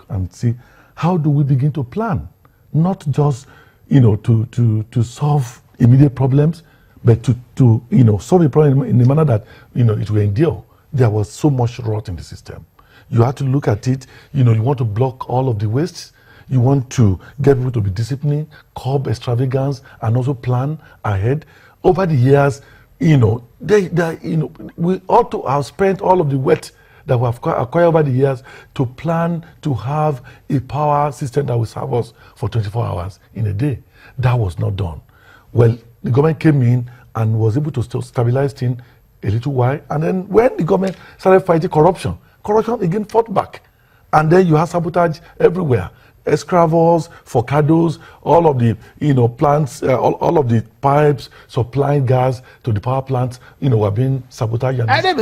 and see how do we begin to plan, not just to solve immediate problems, but to solve a problem in a manner that it will endure. There was so much rot in the system. You have to look at it. You want to block all of the wastes. You want to get people to be disciplined, curb extravagance, and also plan ahead. Over the years, we ought to have spent all of the wealth that we have acquired over the years to plan to have a power system that will serve us for 24 hours in a day. That was not done. Well, the government came in and was able to stabilize things a little while. And then when the government started fighting corruption again fought back. And then you have sabotage everywhere. Escravos, focados, all of the plants, all of the pipes supplying gas to the power plants, were being sabotaged. And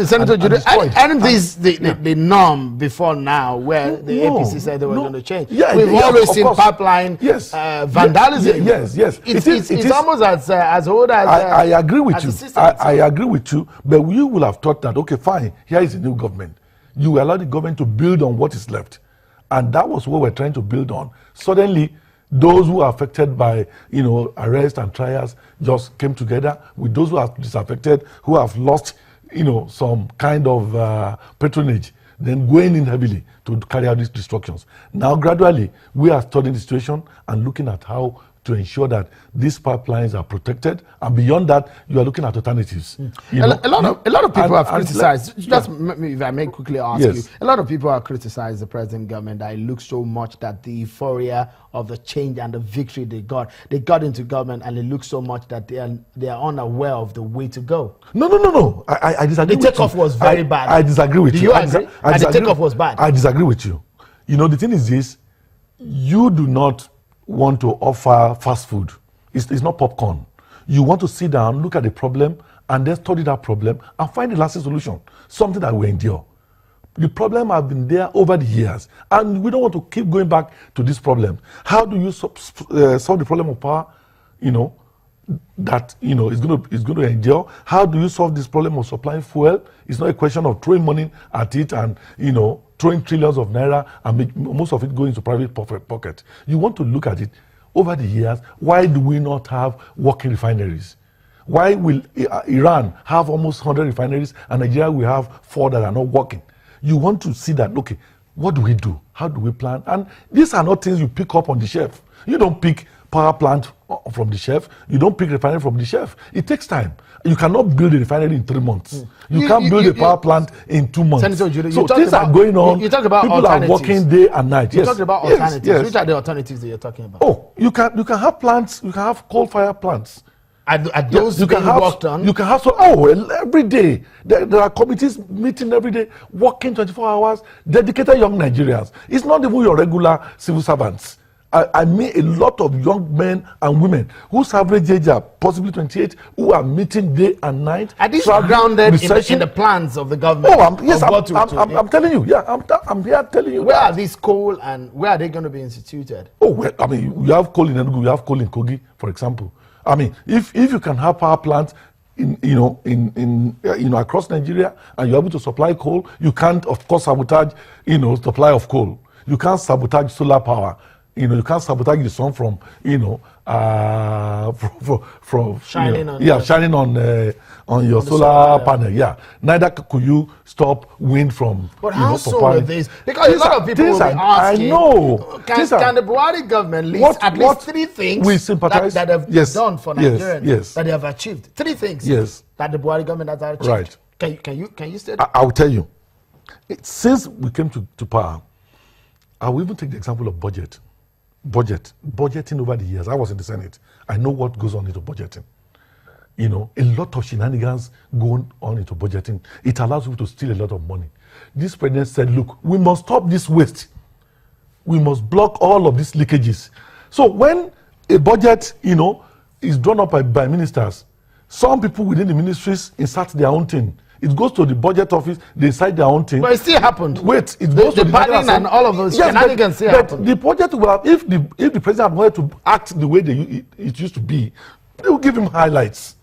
the norm before now, where the APC said they were going to change. Yeah, we've always seen pipeline vandalism. Yes. It's almost as old as. I agree with you. I agree with you. But you will have thought that, okay, fine, here is a new government. You allow the government to build on what is left. And that was what we're trying to build on. Suddenly, those who are affected by, arrest and trials just came together with those who are disaffected, who have lost, some kind of patronage, then going in heavily to carry out these destructions. Now, gradually, we are studying the situation and looking at how to ensure that these pipelines are protected, and beyond that, you are looking at alternatives. A lot of people have criticized. If I may quickly ask you, a lot of people have criticized the present government that it looks so much that the euphoria of the change and the victory they got into government, and it looks so much that they are unaware of the way to go. No. I disagree. The takeoff was very bad. I disagree with you. Do you agree? And the takeoff was bad. I disagree with you. The thing is this: you do not want to offer fast food. It's not popcorn. You want to sit down, look at the problem, and then study that problem and find a lasting solution, something that will endure. The problem has been there over the years, and we don't want to keep going back to this problem. How do you solve the problem of power, that is going to endure? How do you solve this problem of supplying fuel? It's not a question of throwing money at it and throwing trillions of naira and make most of it go into private pocket. You want to look at it over the years. Why do we not have working refineries? Why will Iran have almost 100 refineries and Nigeria will have 4 that are not working? You want to see that, okay, what do we do? How do we plan? And these are not things you pick up on the shelf. You don't pick power plant from the shelf. You don't pick refinery from the shelf. It takes time. You cannot build a refinery in 3 months. You can't build a power plant in 2 months. Senator, so things are going on. You talk about people are working day and night. You talked about alternatives. Yes. Which are the alternatives that you're talking about? Oh, you can have plants. You can have coal-fired plants. Are those being worked on? You can have every day. There are committees meeting every day, working 24 hours, dedicated young Nigerians. It's not even your regular civil servants. I mean a lot of young men and women whose average age are possibly 28, who are meeting day and night. Are these grounded in the plans of the government? Oh, I'm telling you. Yeah, I'm here telling you. Where are these coal and where are they going to be instituted? Oh, well, I mean, you have coal in Enugu, you have coal in Kogi, for example. I mean, if you can have power plants in across Nigeria and you're able to supply coal, you can't, of course, sabotage supply of coal. You can't sabotage solar power. You can't sabotage the sun from shining on your solar panel. Yeah. Neither could you stop wind from. But how so are these? Because a lot of people will be asking. I know. Can the Buhari government list at least 3 things that have done for Nigerians that they have achieved? 3 things. Yes. That the Buhari government has achieved. Right. Can you state that? I will tell you. Since we came to power, I will even take the example of budgeting over the years. I was in the Senate. I know what goes on into budgeting. A lot of shenanigans going on into budgeting. It allows you to steal a lot of money. This president said, look, we must stop this waste. We must block all of these leakages. So when a budget, is drawn up by ministers, some people within the ministries insert their own thing. It goes to the budget office, they cite their own thing. But it still happened. Wait, it goes to the padding and all of those shenanigans still happened. The budget will have, if the president wanted to act the way it used to be, they will give him highlights.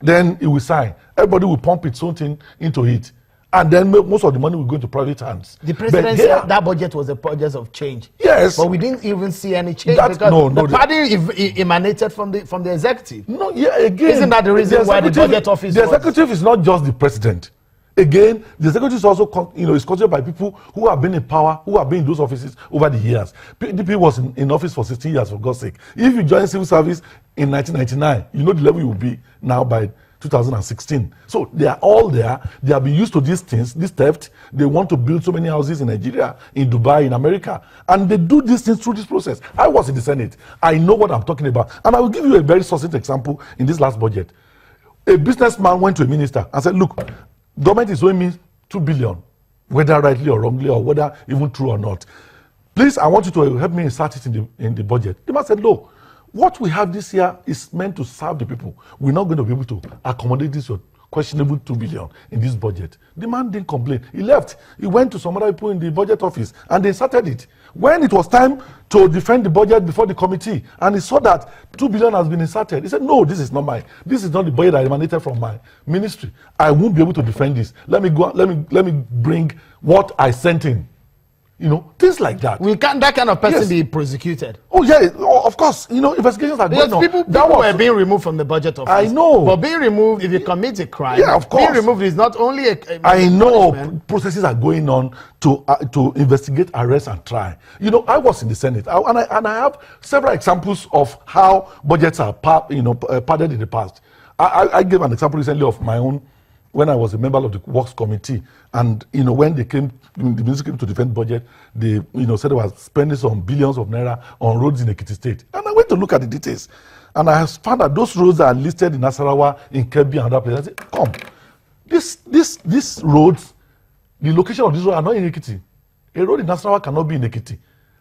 Then he will sign. Everybody will pump its own thing into it. And then most of the money will go into private hands. The president said that budget was a budget of change. Yes. But we didn't even see any change because the party emanated from the executive. No, yeah, again. Isn't that the reason why the budget office The executive is not just the president. Again, the executive is also, is constituted by people who have been in power, who have been in those offices over the years. PDP was in office for 16 years, for God's sake. If you join civil service in 1999, you know the level you will be now by 2016. So they are all there. They have been used to these things, this theft. They want to build so many houses in Nigeria, in Dubai, in America. And they do these things through this process. I was in the Senate. I know what I'm talking about. And I will give you a very succinct example in this last budget. A businessman went to a minister and said, look, government is owing me 2 billion, whether rightly or wrongly, or whether even true or not. Please, I want you to help me insert it in the budget. The man said, no. What we have this year is meant to serve the people. We're not going to be able to accommodate this questionable 2 billion in this budget. The man didn't complain. He left. He went to some other people in the budget office and they started it. When it was time to defend the budget before the committee and he saw that 2 billion has been inserted, he said, no, this is not mine. This is not the budget that emanated from my ministry. I won't be able to defend this. Let me go. Let me bring what I sent in. Things like that. Can that kind of person be prosecuted? Oh yeah, of course. Investigations are going on. People were being removed from the budget office. I know. But being removed, if you commit a crime, yeah, of course. Being removed is not only a I know processes are going on to investigate, arrest, and try. I was in the Senate, and I have several examples of how budgets are padded in the past. I gave an example recently of my own. When I was a member of the Works Committee, and when the ministry came to defend budget, they said they were spending some billions of naira on roads in Ekiti State. And I went to look at the details, and I found that those roads are listed in Nasarawa, in Kebbi, and other places. I said, come, these roads, the location of these roads are not in Ekiti. A road in Nasarawa cannot be in Ekiti.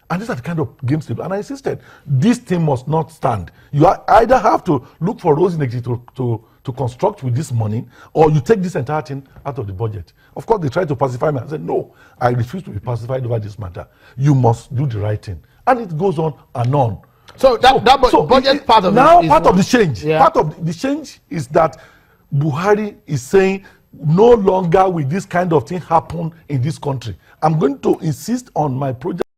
And these are the kind of games. And I insisted, this thing must not stand. You either have to look for roads in Ekiti to construct with this money, or you take this entire thing out of the budget. Of course, they tried to pacify me. I said, no, I refuse to be pacified over this matter. You must do the right thing. And it goes on and on. So budget part of now it is part of the change. Yeah. Part of the change is that Buhari is saying, no longer will this kind of thing happen in this country. I'm going to insist on my project.